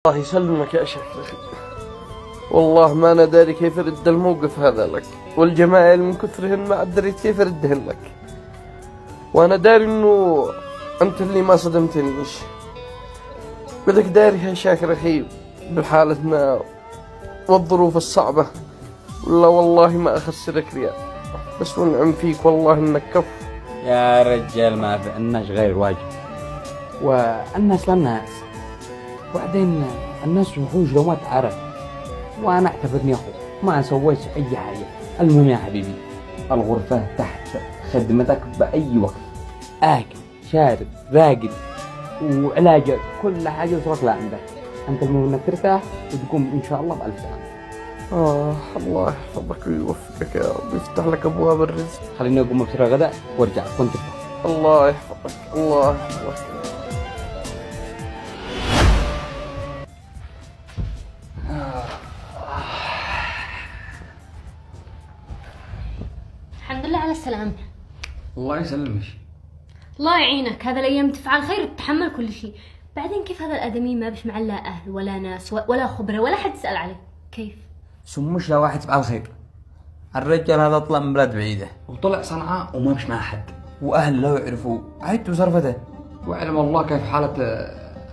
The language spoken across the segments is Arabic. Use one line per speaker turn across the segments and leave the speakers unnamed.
الله يسلمك يا شيخ. والله ما أنا داري كيف أرد الموقف هذا لك، والجمايل من كثرهن ما أدريت كيف أردهن لك، وأنا داري إنه أنت اللي ما صدمتنيش. بدك داري يا شاكر أخي بحالتنا والظروف الصعبة، ولا والله ما أخسرك ريال، بس ونعم فيك والله إنك كف.
يا رجال ما في الناس غير واجب، والناس للناس، وبعدين الناس وحوش لو ما تعرف، وانا اعتبرني اخو ما سويت اي حاجه. المهم يا حبيبي، الغرفه تحت خدمتك باي وقت، اكل شارب راقد وعلاجك كل حاجه وصلت لعندك. انت المهم انك ترتاح وتقوم ان شاء الله بألف سلامه.
الله يحفظك ويوفقك يا رب، يفتح لك ابواب الرزق.
خليني اقوم ابشر غداء وارجع كنت
الله يحفظك، الله يحفظك.
الحمد لله على السلامة.
الله يسلمك.
الله يعينك، هذا الأيام تفعل خير وتتحمل كل شيء. بعدين كيف هذا الآدمي ما بش معاه لا أهل ولا ناس ولا خبرة ولا حد يسأل عليه؟ كيف؟
سموش لا واحد فعل خير. الرجال هذا طلع من بلاد بعيدة وطلع صنعاء وما مش مع حد، وأهل لو يعرفوا عيدوا صرفته، وعلم الله كيف حالة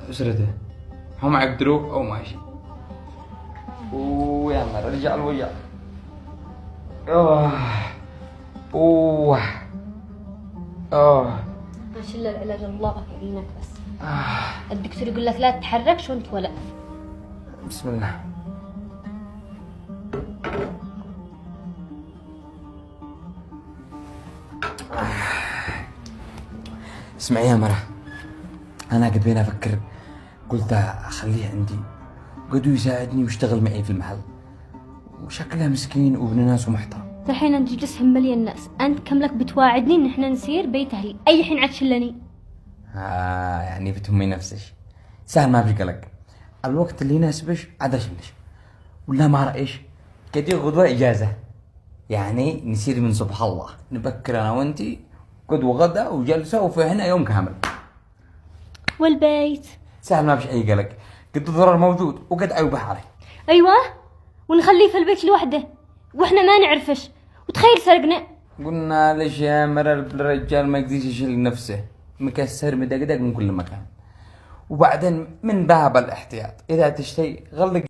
أسرته، هم يقدروا أو ماشي. ويلا رجال ويا
ما شاء الله العلاج الله يعينك. بس الدكتور يقول لك لا تتحركش وانت ولا.
بسم الله. اسمعي يا مرة، أنا قد بين أفكر، قلت أخليه عندي قد يساعدني ويشتغل معي في المحل، وشكله مسكين وابن ناس ومحترم.
الحين انت جسم مليان ناس، انت كم لك بتواعدني ان احنا نسير بيت اهلي اي حين عاد شلني.
يعني بتهمي نفسك سهل، ما في قلق. الوقت اللي يناسبش عاد اشلش، ولا ما رأيش كدي غدوة إجازة، يعني نسير من صبح الله نبكر أنا وأنتي قدوة غدا وجلسة وفي هنا يوم كامل.
والبيت
سهل ما فيش أي قلق، قد الضرر موجود وقد عيوب علي.
ايوه، ونخليه في البيت لوحده واحنا ما نعرفش، وتخيل سرقنا.
قلنا ليش يا مرة الرجال ما يقدرش يشيل نفسه، مكسر مدقدق من كل مكان. وبعدين من باب الاحتياط إذا تشتي غلق